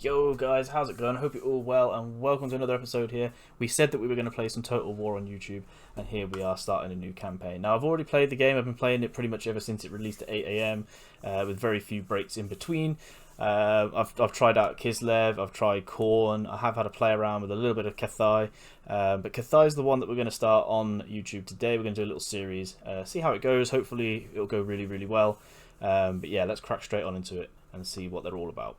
Yo guys, how's it going? Hope you're all well and welcome to another episode here. We said that we were going to play some Total War on YouTube and here we are starting a new campaign. Now I've already played the game, I've been playing it pretty much ever since it released at 8 AM with very few breaks in between. I've tried out Kislev, I've tried Khorne, I have had a play around with a little bit of Cathay, but Cathay is the one that we're going to start on YouTube today. We're going to do a little series, see how it goes. Hopefully it'll go really well. But yeah, let's crack straight on into it and see what they're all about.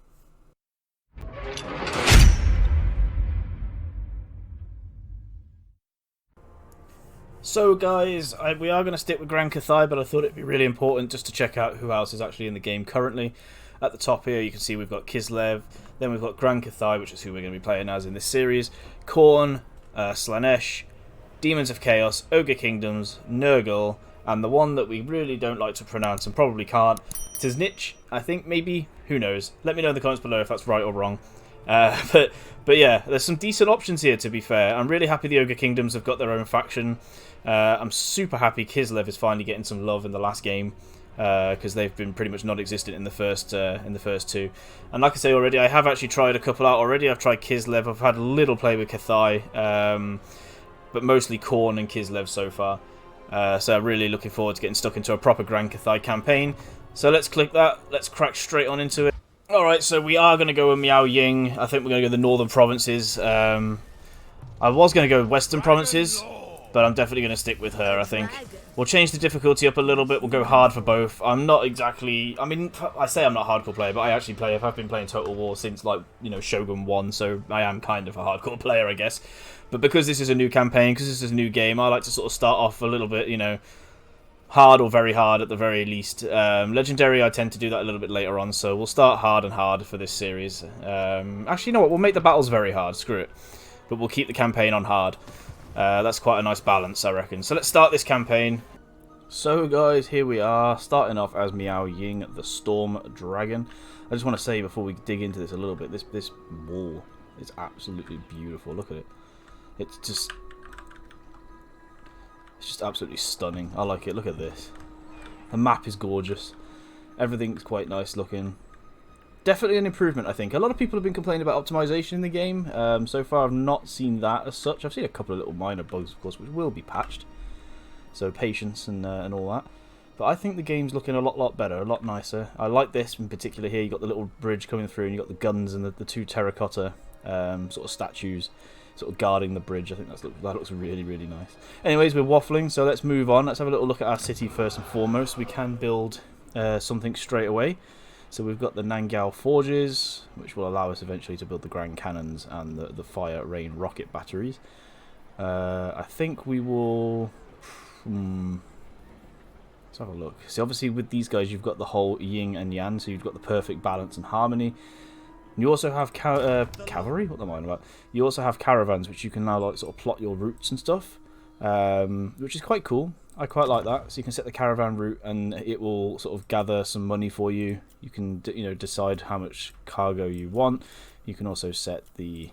So guys, we are going to stick with Grand Cathay, but I thought it'd be really important just to check out who else is actually in the game currently. At the top here you can see we've got Kislev, then we've got Grand Cathay, which is who we're going to be playing as in this series, Khorne, Slaanesh, Demons of Chaos, Ogre Kingdoms, Nurgle, and the one that we really don't like to pronounce and probably can't, Tiznich, I think, maybe, who knows. Let me know in the comments below if that's right or wrong. But yeah, there's some decent options here, to be fair. I'm really happy the Ogre Kingdoms have got their own faction. I'm super happy Kislev is finally getting some love in the last game, because they've been pretty much non-existent in the first two. And like I say already, I have actually tried a couple out already. I've tried Kislev, I've had a little play with Cathay, but mostly Khorne and Kislev so far. So I'm really looking forward to getting stuck into a proper Grand Cathay campaign. So let's click that, let's crack straight on into it. Alright, so we are going to go with Miao Ying. I think we're going to go the northern provinces. I was going to go with western provinces, but I'm definitely going to stick with her, I think. We'll change the difficulty up a little bit, we'll go hard for both. I'm not exactly, I mean, I say I'm not a hardcore player, but I actually play, I've been playing Total War since, like, you know, Shogun 1, so I am kind of a hardcore player, I guess. But because this is a new campaign, because this is a new game, I like to sort of start off a little bit, you know, hard or very hard at the very least. Legendary, I tend to do that a little bit later on, so we'll start hard and hard for this series. Actually, you know what, we'll make the battles very hard, screw it. But we'll keep the campaign on hard. That's quite a nice balance, I reckon. So let's start this campaign. So guys, here we are, starting off as Miao Ying, the Storm Dragon. I just want to say before we dig into this a little bit, this wall is absolutely beautiful. Look at it. It's just absolutely stunning. I like it. Look at this. The map is gorgeous. Everything's quite nice looking. Definitely an improvement, I think. A lot of people have been complaining about optimization in the game. So far, I've not seen that as such. I've seen a couple of little minor bugs, of course, which will be patched. So patience and all that. But I think the game's looking a lot better, a lot nicer. I like this in particular here. You've got the little bridge coming through, and you've got the guns and the two terracotta sort of statues sort of guarding the bridge. I think that looks really nice. Anyways, we're waffling, so let's move on. Let's have a little look at our city first and foremost. We can build something straight away. So we've got the Nangao Forges, which will allow us eventually to build the Grand Cannons and the Fire Rain rocket batteries. I think we will... Let's have a look. So obviously with these guys you've got the whole yin and yang, so you've got the perfect balance and harmony. You also have cavalry. What am I on about? You also have caravans, which you can now like sort of plot your routes and stuff, which is quite cool. I quite like that. So you can set the caravan route, and it will sort of gather some money for you. You can decide how much cargo you want. You can also set the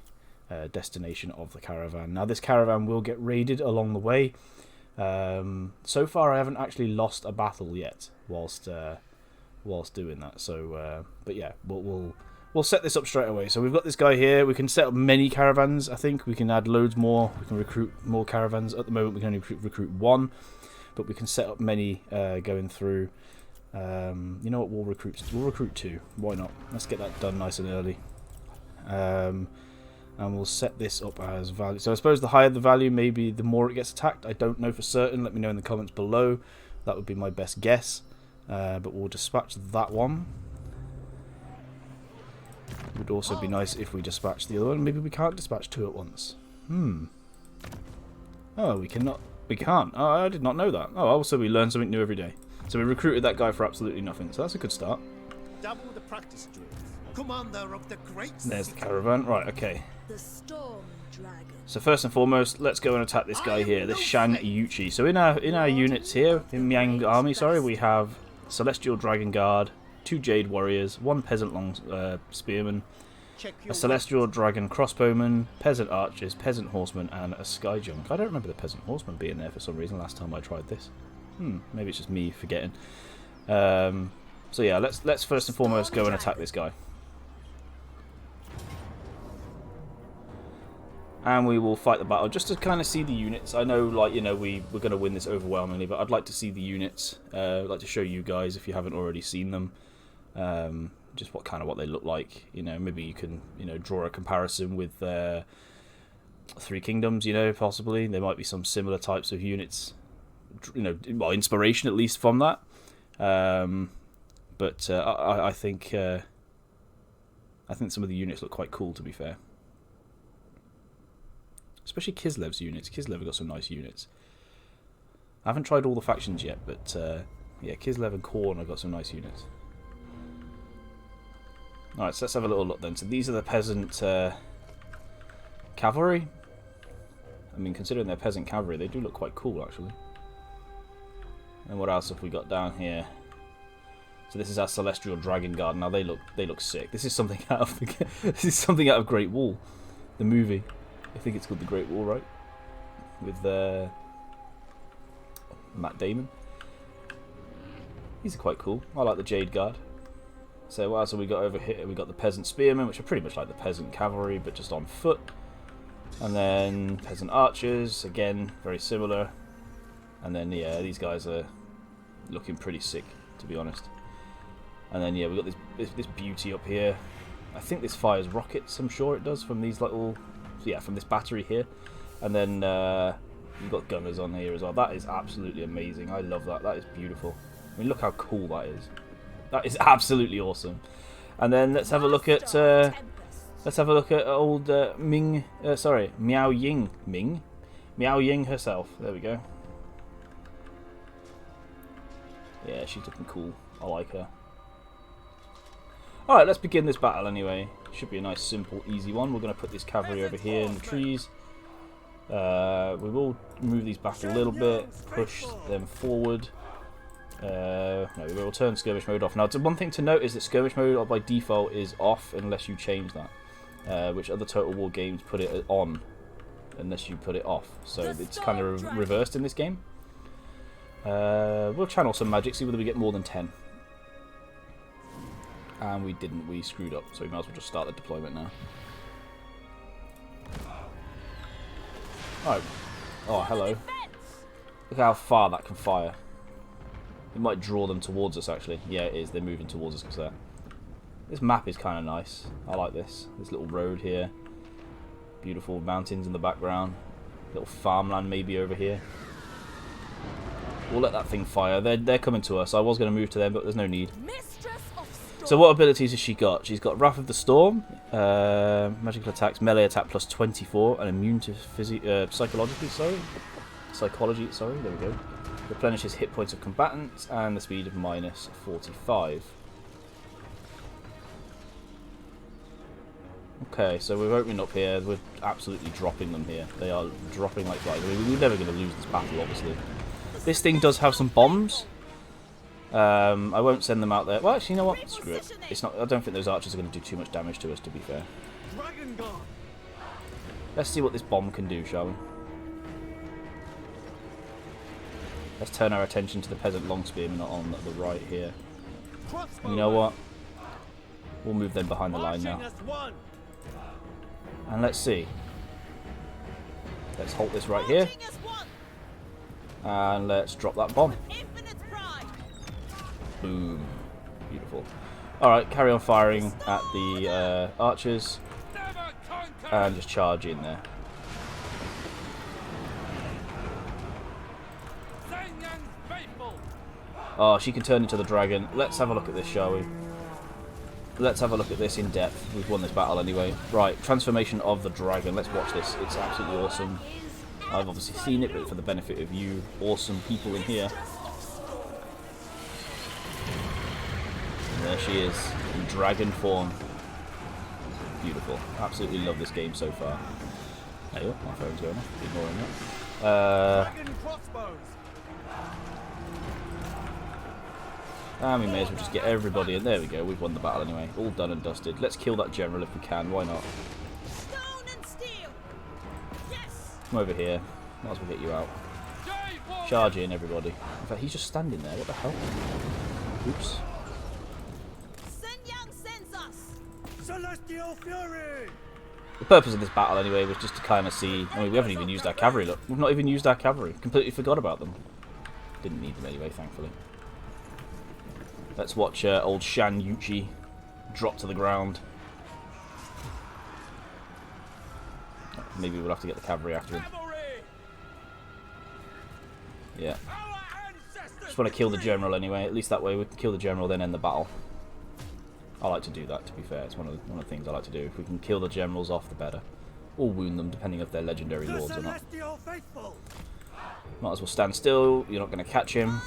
destination of the caravan. Now this caravan will get raided along the way. So far I haven't actually lost a battle yet whilst doing that. So, but yeah, we'll set this up straight away. So we've got this guy here. We can set up many caravans, I think. We can add loads more. We can recruit more caravans. At the moment we can only recruit one, but we can set up many going through. You know what, we'll recruit two. Why not? Let's get that done nice and early. And we'll set this up as value. So I suppose the higher the value, maybe the more it gets attacked. I don't know for certain. Let me know in the comments below. That would be my best guess. But we'll dispatch that one. It would also be nice if we dispatch the other one. Maybe we can't dispatch two at once. Oh, we cannot. We can't. Oh, I did not know that. Oh, also we learn something new every day. So we recruited that guy for absolutely nothing. So that's a good start. Double the practice drills. Commander of the great There's the caravan. Right, okay. The Storm Dragon. So first and foremost, let's go and attack this guy here, this Shang Yuchi. So in our units here, in Miang army, sorry, we have Celestial Dragon Guard, 2 Jade Warriors, 1 Peasant Spearman, a Celestial Dragon Crossbowman, Peasant Archers, Peasant Horseman, and a Sky Junk. I don't remember the Peasant Horseman being there for some reason last time I tried this. Maybe it's just me forgetting. So yeah, let's first and foremost go and attack this guy. and we will fight the battle just to kind of see the units. I know, like, you know, we're going to win this overwhelmingly, but I'd like to see the units. I'd like to show you guys, if you haven't already seen them, just what they look like. You know, maybe you can, you know, draw a comparison with Three Kingdoms. You know, possibly there might be some similar types of units. You know, well, inspiration at least from that. But I think some of the units look quite cool, to be fair. Especially Kislev's units. Kislev have got some nice units. I haven't tried all the factions yet, but yeah, Kislev and Khorne have got some nice units. Alright, so let's have a little look then. So these are the peasant cavalry. I mean, considering they're peasant cavalry, they do look quite cool, actually. And what else have we got down here? So this is our Celestial Dragon Guard. Now they look sick. This is something out of something out of Great Wall, the movie. I think it's called The Great Wall, right? With Matt Damon. These are quite cool. I like the Jade Guard. So what else have we got over here? We got the Peasant Spearmint, which are pretty much like the Peasant Cavalry, but just on foot. And then Peasant Archers, again, very similar. And then, yeah, these guys are looking pretty sick, to be honest. And then, yeah, we've got this beauty up here. I think this fires rockets, I'm sure it does, from these little... Yeah, from this battery here. And then you've got gunners on here as well. That is absolutely amazing. I love that. That is beautiful. I mean, look how cool that is. That is absolutely awesome. And then let's have a look at old Ming. Sorry, Miao Ying. Miao Ying herself. There we go. Yeah, she's looking cool. I like her. Alright, let's begin this battle anyway. Should be a nice, simple, easy one. We're going to put this cavalry over here in the trees. We will move these back a little bit, push them forward. No, we will turn skirmish mode off. Now, one thing to note is that skirmish mode by default is off unless you change that, which other Total War games put it on unless you put it off. So it's kind of reversed in this game. We'll channel some magic, see whether we get more than 10. And we didn't, we screwed up, so we might as well just start the deployment now. Oh, oh, hello. Look how far that can fire. It might draw them towards us, actually. Yeah, it is. They're moving towards us because that. This map is kind of nice. I like this. This little road here. Beautiful mountains in the background. Little farmland maybe over here. We'll let that thing fire. They're coming to us. I was going to move to them, but there's no need. So what abilities has she got? She's got Wrath of the Storm, magical attacks, melee attack plus 24, and immune to psychology, there we go. Replenishes hit points of combatants, and the speed of minus 45. Okay, so we're opening up here. We're absolutely dropping them here. They are dropping like flies. I mean, we're never going to lose this battle, obviously. This thing does have some bombs. I won't send them out there. Well, actually, you know what? Screw it. It's not. I don't think those archers are going to do too much damage to us, to be fair. Let's see what this bomb can do, shall we? Let's turn our attention to the peasant long spearmen on the right here. And you know what? We'll move them behind the line now. And let's see. Let's halt this right here. And let's drop that bomb. Boom. Beautiful. Alright, carry on firing at the archers. And just charge in there. Oh, she can turn into the dragon. Let's have a look at this, shall we? Let's have a look at this in depth. We've won this battle anyway. Right, transformation of the dragon. Let's watch this. It's absolutely awesome. I've obviously seen it, but for the benefit of you awesome people in here. And there she is, in dragon form. Beautiful. Absolutely love this game so far. There you go, my phone's going off. Ignoring that. And we may as well just get everybody in. There we go, we've won the battle anyway. All done and dusted. Let's kill that general if we can, why not? Come over here. Might as well get you out. Charge in, everybody. In fact, he's just standing there. What the hell? Oops. Celestial Fury! The purpose of this battle, anyway, was just to kind of see... I mean, we haven't even used our cavalry, look. We've not even used our cavalry. Completely forgot about them. Didn't need them anyway, thankfully. Let's watch old Shan Yuchi drop to the ground. Maybe we'll have to get the cavalry after him. Yeah. Just want to kill the general anyway. At least that way we can kill the general, then end the battle. I like to do that, to be fair. It's one of the things I like to do. If we can kill the generals off, the better. Or wound them, depending if they're legendary lords or not. Might as well stand still. You're not going to catch him.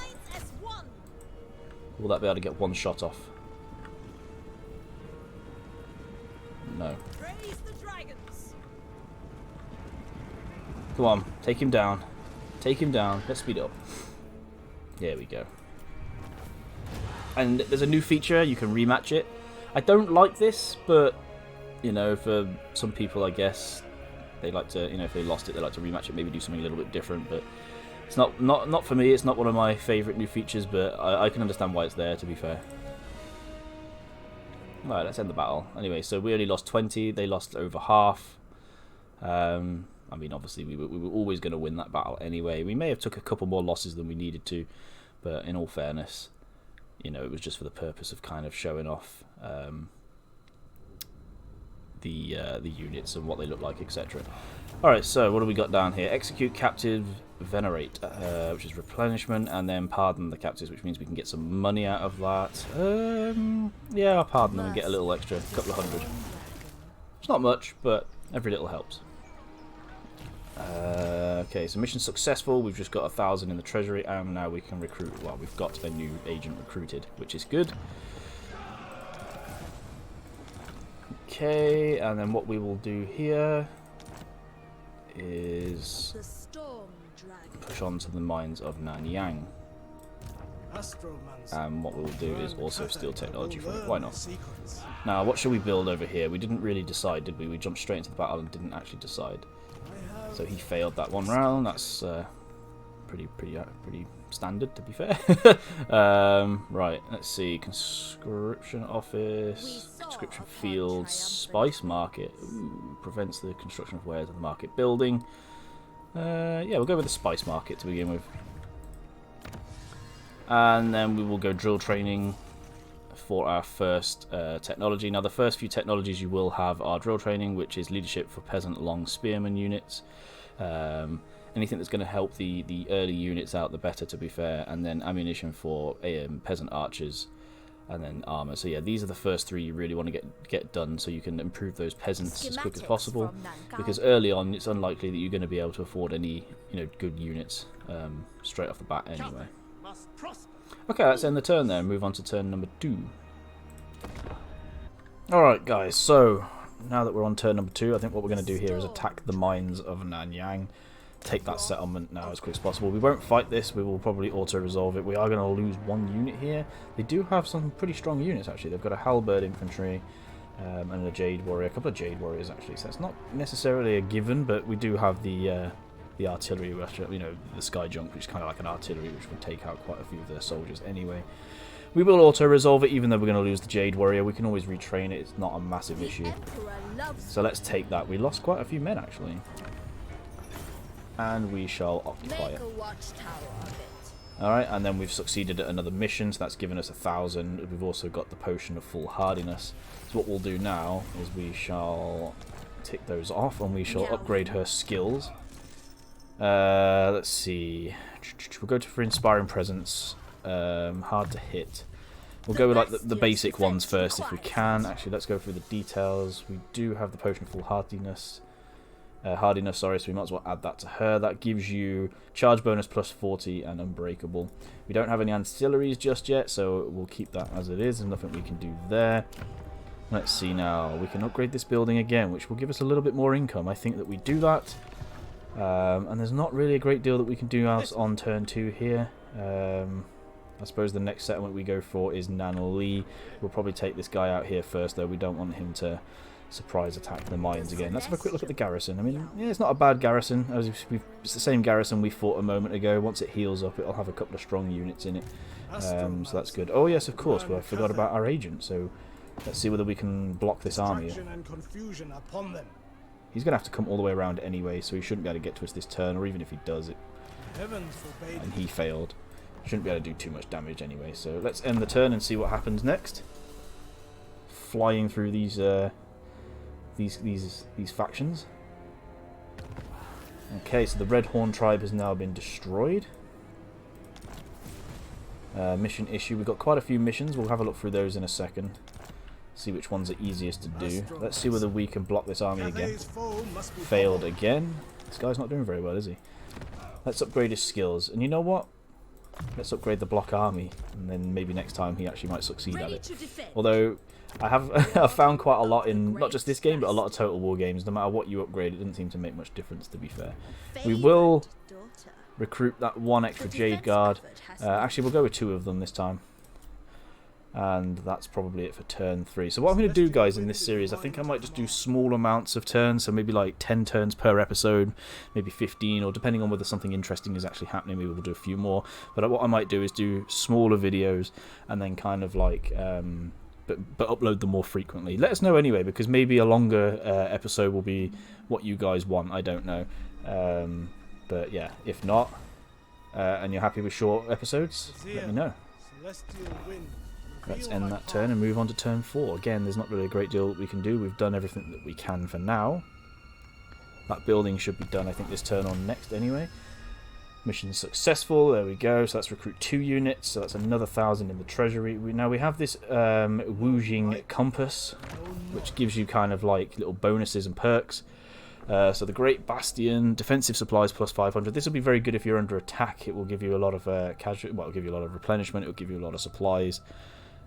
Will that be able to get one shot off? No. Come on, take him down. Take him down. Let's speed it up. There we go. And there's a new feature. You can rematch it. I don't like this, but, you know, for some people, I guess, they like to, you know, if they lost it, they like to rematch it, maybe do something a little bit different, but it's not for me. It's not one of my favourite new features, but I can understand why it's there, to be fair. Alright, let's end the battle. Anyway, so we only lost 20. They lost over half. I mean, obviously, we were always going to win that battle anyway. We may have took a couple more losses than we needed to, but in all fairness, you know, it was just for the purpose of kind of showing off the units and what they look like, etc. Alright, so what do we got down here? Execute captive, venerate, which is replenishment, and then pardon the captives, which means we can get some money out of that. Yeah, I'll pardon them and get a little extra, a couple of hundred. It's not much, but every little helps. Okay, so mission successful. We've just got 1,000 in the treasury, and now we can recruit. Well, we've got a new agent recruited, which is good. Okay, and then what we will do here is push on to the mines of Nanyang. And what we'll do is also steal technology from it. Why not? Now, what should we build over here? We didn't really decide, did we? We jumped straight into the battle and didn't actually decide. So he failed that one round. That's pretty standard, to be fair. Right, let's see. Conscription office, conscription field, spice market. Ooh, prevents the construction of wares in the market building. Yeah, we'll go with the spice market to begin with. And then we will go drill training for our first technology. Now, the first few technologies you will have are drill training, which is leadership for peasant long spearman units. Anything that's going to help the early units out, the better, to be fair. And then ammunition for peasant archers, and then armor. So yeah, these are the first three you really want to get done, so you can improve those peasants as quick as possible. Because early on, it's unlikely that you're going to be able to afford any, you know, good units straight off the bat anyway. Okay, let's end the turn there and move on to turn number 2. Alright guys, so now that we're on turn number 2, I think what we're going to do here is attack the mines of Nanyang. Take that settlement now as quick as possible. We won't fight this, we will probably auto-resolve it. We are going to lose one unit here. They do have some pretty strong units actually. They've got a halberd infantry and a Jade warrior, a couple of Jade warriors actually. So it's not necessarily a given, but we do have the artillery, which, you know, the sky junk, which is kind of like an artillery, which would take out quite a few of their soldiers anyway. We will auto-resolve it, even though we're going to lose the Jade warrior. We can always retrain it, it's not a massive issue. So let's take that. We lost quite a few men actually. And we shall occupy it. Alright, and then we've succeeded at another mission, so that's given us 1,000. We've also got the potion of full hardiness. So what we'll do now is we shall tick those off, and we shall upgrade her skills. Let's see. We'll go for Inspiring Presence. Hard to hit. We'll go with like the basic ones first if we can. Actually, let's go through the details. We do have the potion of full hardiness. So we might as well add that to her. That gives you charge bonus plus 40 and unbreakable. We don't have any ancillaries just yet, so we'll keep that as it is. There's nothing we can do there. Let's see now. We can upgrade this building again, which will give us a little bit more income. I think that we do that. And there's not really a great deal that we can do else on turn 2 here. I suppose the next settlement we go for is Nanli. We'll probably take this guy out here first, though. We don't want him to surprise attack the mines again. Let's have a quick look at the garrison. I mean, yeah, it's not a bad garrison. It's the same garrison we fought a moment ago. Once it heals up, it'll have a couple of strong units in it. So that's good. Oh yes, of course. Well, I forgot about our agent. So let's see whether we can block this army. He's going to have to come all the way around anyway, so he shouldn't be able to get to us this turn, or even if he does it, and he failed, shouldn't be able to do too much damage anyway. So let's end the turn and see what happens next. Flying through these factions. Okay, so the Red Horn tribe has now been destroyed. Mission issue. We've got quite a few missions. We'll have a look through those in a second. See which ones are easiest to do. Let's see whether we can block this army again. Failed again. This guy's not doing very well, is he? Let's upgrade his skills. And you know what? Let's upgrade the block army. And then maybe next time he actually might succeed at it. Although, I have I've found quite a lot in, not just this game, but a lot of Total War games. No matter what you upgrade, it doesn't seem to make much difference, to be fair. We will recruit that one extra Jade Guard. Actually, we'll go with 2 of them this time. And that's probably it for turn 3. So what I'm going to do, guys, in this series, I think I might just do small amounts of turns. So maybe like 10 turns per episode, maybe 15, or depending on whether something interesting is actually happening, maybe we'll do a few more. But what I might do is do smaller videos and then kind of like... But upload them more frequently. Let us know anyway, because maybe a longer episode will be what you guys want. I don't know. But yeah, if not, and you're happy with short episodes, let me know. Let's end that turn and move on to turn 4. Again, there's not really a great deal that we can do. We've done everything that we can for now. That building should be done, I think, this turn on next anyway. Mission successful, there we go. So let's recruit 2 units, so that's another 1,000 in the treasury. Now we have this Woojing compass, which gives you kind of like little bonuses and perks. So the Great Bastion, defensive supplies plus 500. This will be very good if you're under attack. It will give you a lot of it'll give you a lot of replenishment. It will give you a lot of supplies,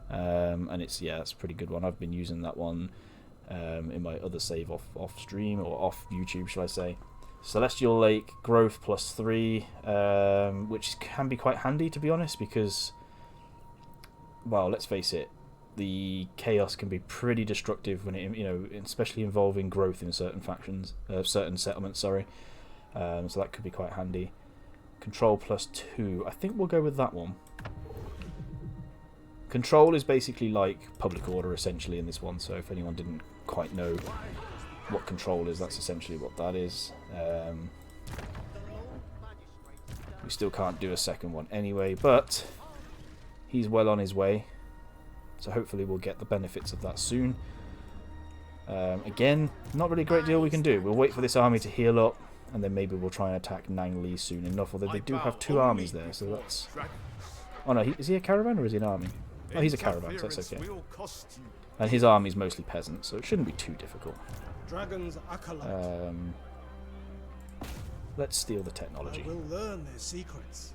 and it's it's a pretty good one. I've been using that one in my other save off stream, or off YouTube, shall I say. Celestial Lake, growth plus 3, which can be quite handy, to be honest, because, well, let's face it, the chaos can be pretty destructive when it, especially involving growth in certain factions, certain settlements. Sorry, so that could be quite handy. Control plus 2, I think we'll go with that one. Control is basically like public order, essentially, in this one. So if anyone didn't quite know what control is, that's essentially what that is. We still can't do a second one anyway, but he's well on his way, so hopefully we'll get the benefits of that soon. Again, not really a great deal we can do. We'll wait for this army to heal up, and then maybe we'll try and attack Nangli soon enough, although they do have 2 armies there, so that's... Oh no, is he a caravan or is he an army? Oh, he's a caravan, so that's okay. And his army's mostly peasants, so it shouldn't be too difficult. Let's steal the technology. I will learn their secrets.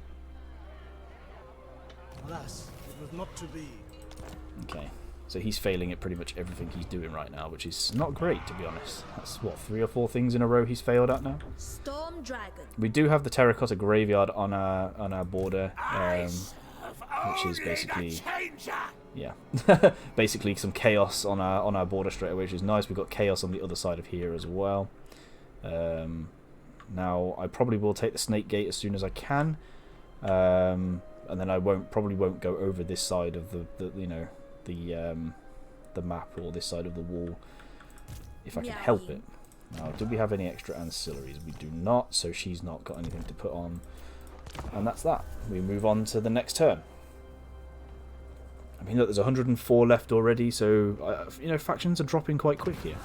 Alas, it was not to be. Okay, so he's failing at pretty much everything he's doing right now, which is not great, to be honest. That's what, 3 or 4 things in a row he's failed at now. Storm Dragon. We do have the terracotta graveyard on our border, which is basically, yeah, basically some chaos on our border straight away, which is nice. We've got chaos on the other side of here as well. Now I probably will take the snake gate as soon as I can, and then I probably won't go over this side of the map, or this side of the wall, if I can help it. Now, do we have any extra ancillaries? We do not, so she's not got anything to put on, and that's that. We move on to the next turn. I mean, look, there's 104 left already, so factions are dropping quite quick here.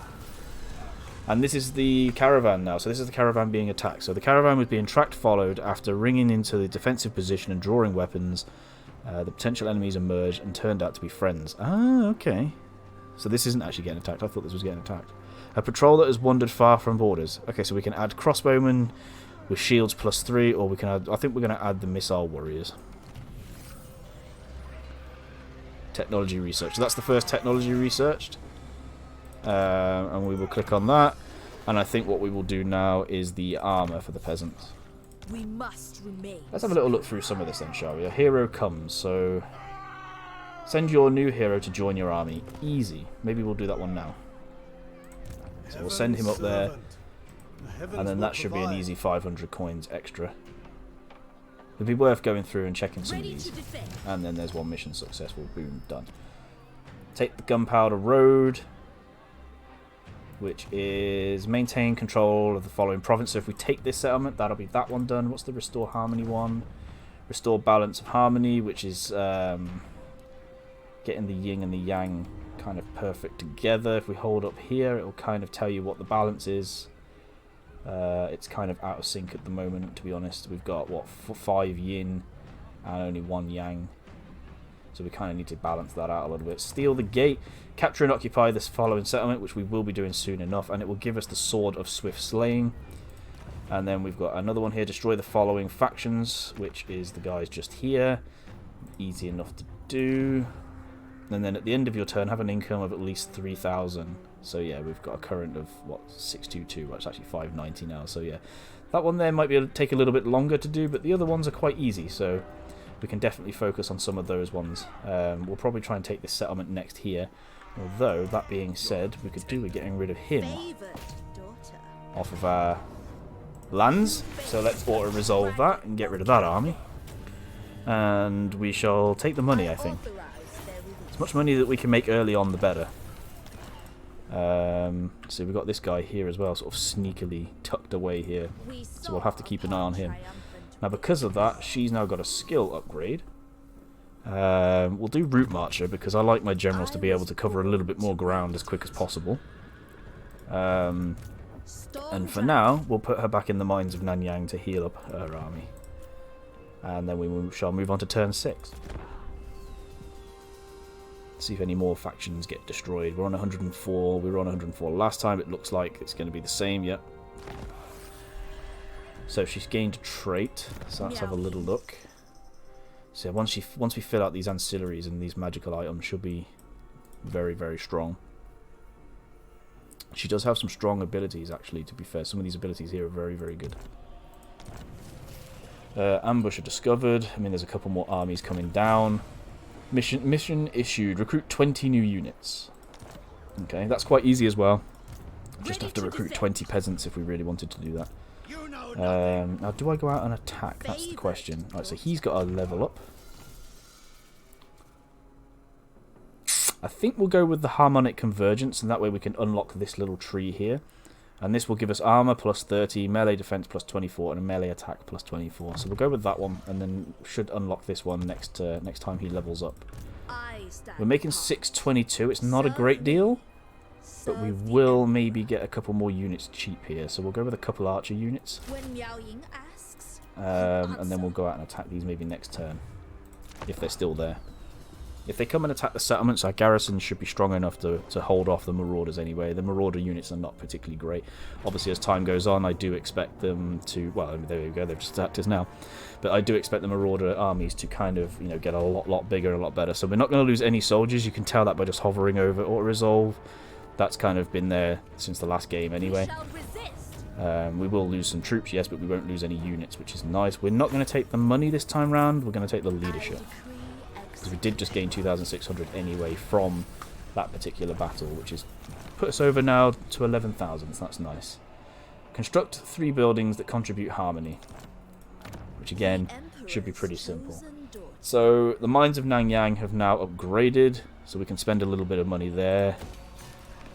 And this is the caravan now. So this is the caravan being attacked. So the caravan was being tracked, followed after ringing into the defensive position and drawing weapons. The potential enemies emerged and turned out to be friends. Ah, okay. So this isn't actually getting attacked. I thought this was getting attacked. A patrol that has wandered far from borders. Okay, so we can add crossbowmen with shields plus 3, or we can add... I think we're going to add the missile warriors. Technology research. So that's the first technology researched. And we will click on that, and I think what we will do now is the armour for the peasants. We must remain. Let's have a little look through some of this then, shall we? A hero comes, so send your new hero to join your army. Easy. Maybe we'll do that one now. So we'll send him up there, and then that should be an easy 500 coins extra. It'd be worth going through and checking some of these. And then there's one mission successful. Boom, done. Take the gunpowder road. which is maintain control of the following province. So if we take this settlement, that'll be that one done. What's the restore harmony one? Restore balance of harmony, which is getting the yin and the yang kind of perfect together. If we hold up here, it will kind of tell you what the balance is. It's kind of out of sync at the moment, to be honest. We've got, what, 5 yin and only 1 yang. So we kind of need to balance that out a little bit. Steal the gate. Capture and occupy this following settlement, which we will be doing soon enough. And it will give us the Sword of Swift Slaying. And then we've got another one here. Destroy the following factions, which is the guys just here. Easy enough to do. And then at the end of your turn, have an income of at least 3,000. So yeah, we've got a current of, what, 622. Well, it's actually 590 now. So yeah, that one there might be able to take a little bit longer to do, but the other ones are quite easy. So we can definitely focus on some of those ones. We'll probably try and take this settlement next here. Although, that being said, we could do with getting rid of him off of our lands. So let's auto-resolve that and get rid of that army. And we shall take the money, I think. As much money that we can make early on, the better. So we've got this guy here as well, sort of sneakily tucked away here. So we'll have to keep an eye on him. Now, because of that, she's now got a skill upgrade. We'll do Route Marcher because I like my generals to be able to cover a little bit more ground as quick as possible. And for now, we'll put her back in the mines of Nanyang to heal up her army. And then we shall move on to turn 6. See if any more factions get destroyed. We're on 104. We were on 104 last time. It looks like it's going to be the same. Yep. So she's gained a trait. So let's have a little look. So once we fill out these ancillaries and these magical items, she'll be very, very strong. She does have some strong abilities, actually, to be fair. Some of these abilities here are very, very good. Ambush are discovered. I mean, there's a couple more armies coming down. Mission issued. Recruit 20 new units. Okay, that's quite easy as well. Just have to recruit 20 peasants if we really wanted to do that. Now, do I go out and attack? That's the question. Right, so he's got a level up. I think we'll go with the Harmonic Convergence, and that way we can unlock this little tree here. And this will give us armor plus 30, melee defense plus 24, and a melee attack plus 24. So we'll go with that one, and then should unlock this one next time he levels up. We're making 622. It's not a great deal, but we will maybe get a couple more units cheap here. So we'll go with a couple archer units. And then we'll go out and attack these maybe next turn, if they're still there. If they come and attack the settlements, our garrison should be strong enough to hold off the marauders anyway. The marauder units are not particularly great. Obviously, as time goes on, I do expect them to... Well, I mean, there we go, they've just attacked us now. But I do expect the marauder armies to kind of, you know, get a lot bigger, a lot better. So we're not going to lose any soldiers. You can tell that by just hovering over auto-resolve. That's kind of been there since the last game anyway. We will lose some troops, yes, but we won't lose any units, which is nice. We're not going to take the money this time round. We're going to take the leadership. Because we did just gain 2,600 anyway from that particular battle, which is put us over now to 11,000. So that's nice. Construct 3 buildings that contribute harmony, which again should be pretty simple. So the mines of Nanyang have now upgraded, so we can spend a little bit of money there.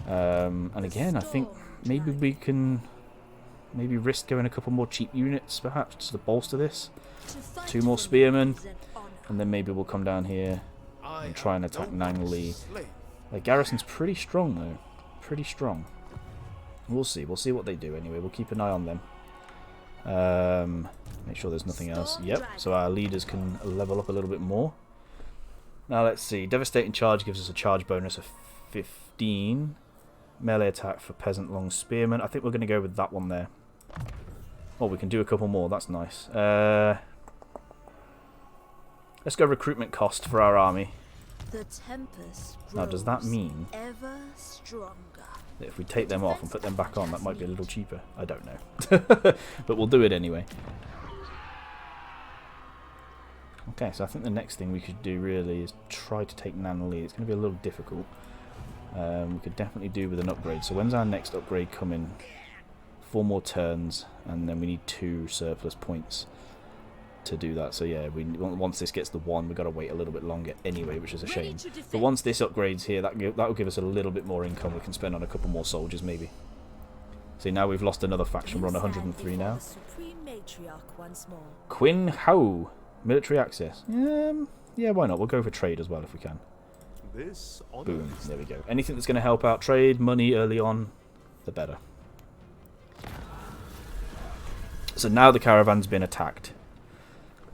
And again, I think maybe we can risk going a couple more cheap units, perhaps, to bolster this. 2 more spearmen. And then maybe we'll come down here and try and attack Nangli. Their garrison's pretty strong, though. Pretty strong. We'll see. We'll see what they do anyway. We'll keep an eye on them. Make sure there's nothing else. Yep, so our leaders can level up a little bit more. Now, let's see. Devastating Charge gives us a charge bonus of 15. Melee attack for Peasant Long Spearmint. I think we're going to go with that one there. Oh, we can do a couple more. That's nice. Let's go recruitment cost for our army. Now, does that mean that if we take them off and put them back on, that might be a little cheaper? I don't know. But we'll do it anyway. Okay, so I think the next thing we should do really is try to take Nanli. It's going to be a little difficult. We could definitely do with an upgrade. So when's our next upgrade coming? 4 more turns, and then we need 2 surplus points. to do that. So yeah, once this gets the 1, we've got to wait a little bit longer anyway, which is a shame. But once this upgrades here, that will give us a little bit more income we can spend on a couple more soldiers maybe. See, now we've lost another faction. We're on 103 now. Quinn How, military access. Yeah, why not? We'll go for trade as well if we can. Boom, there we go. Anything that's going to help out trade, money early on, the better. So now the caravan's been attacked.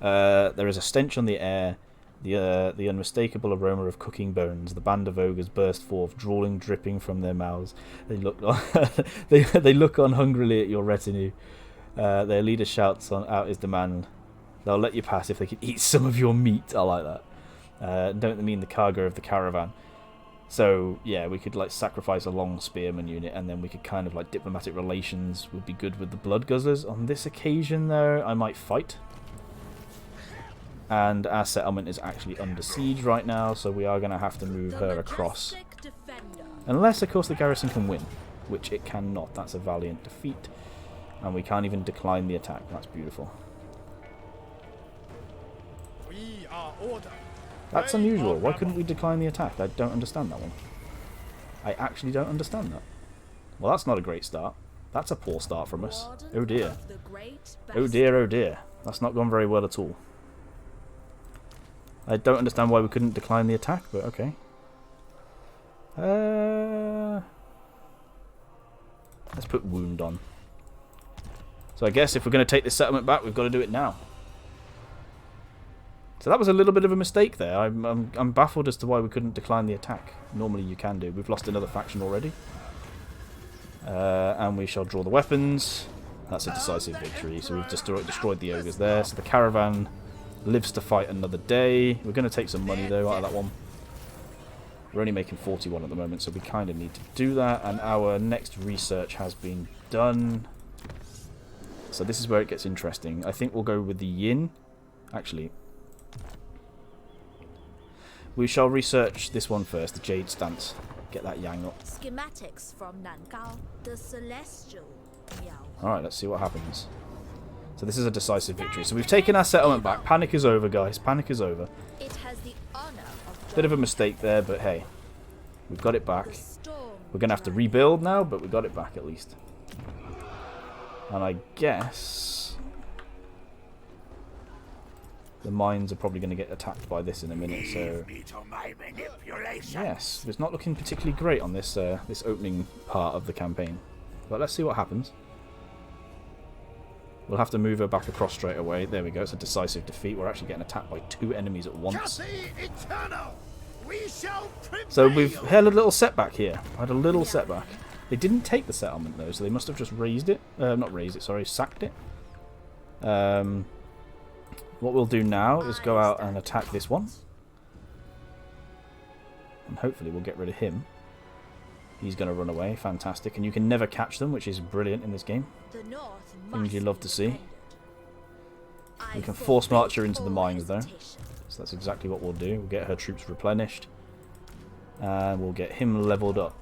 There is a stench on the air, the unmistakable aroma of cooking bones. The band of ogres burst forth, drooling, dripping from their mouths. They look on, they look on hungrily at your retinue. Their leader shouts out his demand. They'll let you pass if they can eat some of your meat. I like that. Don't mean the cargo of the caravan. So yeah, we could like sacrifice a long spearman unit, and then we could kind of like diplomatic relations would be good with the blood guzzlers. On this occasion though, I might fight. And our settlement is actually under siege right now, so we are going to have to move her across. Unless of course the garrison can win, which it cannot. That's a valiant defeat. And we can't even decline the attack. That's beautiful. That's unusual. Why couldn't we decline the attack? I don't understand that one. I actually don't understand that. Well, that's not a great start. That's a poor start from us. Oh dear. Oh dear, oh dear. That's not gone very well at all. I don't understand why we couldn't decline the attack, but okay. Let's put wound on. So I guess if we're going to take this settlement back, we've got to do it now. So that was a little bit of a mistake there. I'm baffled as to why we couldn't decline the attack. Normally you can do. We've lost another faction already. And we shall draw the weapons. That's a decisive victory. So we've destroyed the ogres there. So the caravan lives to fight another day. We're going to take some money though out of that one. We're only making 41 at the moment, so we kind of need to do that. And our next research has been done. So this is where it gets interesting. I think we'll go with the yin. Actually, we shall research this one first, the Jade Stance. Get that yang up. Schematics from Nangao, the celestial. Alright, let's see what happens. So this is a decisive victory. So we've taken our settlement back. Panic is over, guys. Panic is over. It has the honor of Bit of a mistake there, but hey. We've got it back. We're going to have to rebuild now, but we got it back at least. And I guess the mines are probably going to get attacked by this in a minute, so yes, it's not looking particularly great on this this opening part of the campaign. But let's see what happens. We'll have to move her back across straight away. There we go, it's a decisive defeat. We're actually getting attacked by 2 enemies at once. So we've had a little setback here. Had a little setback. They didn't take the settlement though, so they must have just raised it. Not raised it, sorry, sacked it. What we'll do now is go out and attack this one. And hopefully we'll get rid of him. He's going to run away. Fantastic. And you can never catch them, which is brilliant in this game. Things you love to see. We can force march her into the mines though. So that's exactly what we'll do. We'll get her troops replenished. And we'll get him leveled up.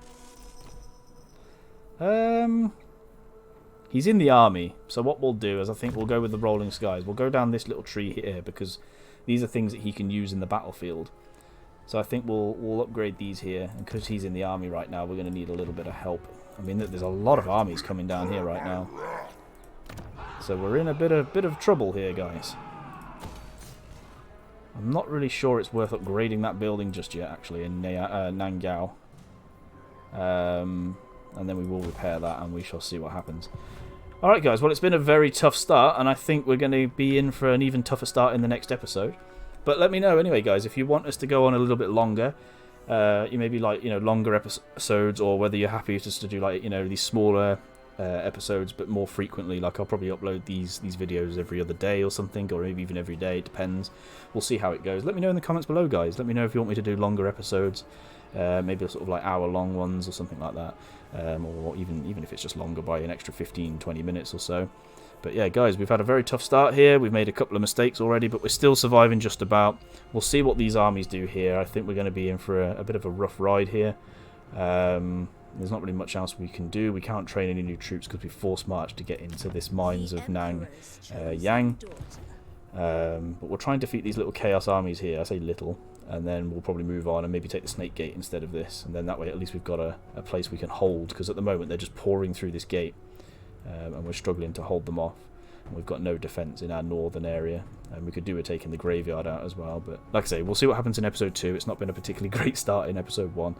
He's in the army, so what we'll do is I think we'll go with the rolling skies. We'll go down this little tree here because these are things that he can use in the battlefield. So I think we'll upgrade these here, and because he's in the army right now, we're going to need a little bit of help. I mean, there's a lot of armies coming down here right now, so we're in a bit of trouble here, guys. I'm not really sure it's worth upgrading that building just yet, actually, in Nangao. And then we will repair that, and we shall see what happens. Alright guys, well it's been a very tough start, and I think we're going to be in for an even tougher start in the next episode. But let me know anyway guys, if you want us to go on a little bit longer, you maybe like, you know, longer episodes, or whether you're happy just to do like, you know, these smaller episodes but more frequently. Like I'll probably upload these videos every other day or something, or maybe even every day, it depends. We'll see how it goes. Let me know in the comments below guys, let me know if you want me to do longer episodes, maybe sort of like hour-long ones or something like that. Or even if it's just longer by an extra 15-20 minutes or so. But yeah guys, we've had a very tough start here. We've made a couple of mistakes already, but we're still surviving just about. We'll see what these armies do here. I think we're going to be in for a bit of a rough ride here. There's not really much else we can do. We can't train any new troops because we force marched to get into this mines of Nang Yang. But we'll try and defeat these little chaos armies here. I say little. And then we'll probably move on and maybe take the Snake Gate instead of this. And then that way at least we've got a place we can hold. Because at the moment they're just pouring through this gate. And we're struggling to hold them off. And we've got no defence in our northern area. And we could do with taking the graveyard out as well. But like I say, we'll see what happens in episode 2. It's not been a particularly great start in episode 1.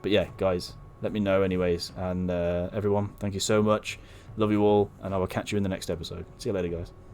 But yeah, guys, let me know anyways. And everyone, thank you so much. Love you all. And I will catch you in the next episode. See you later, guys.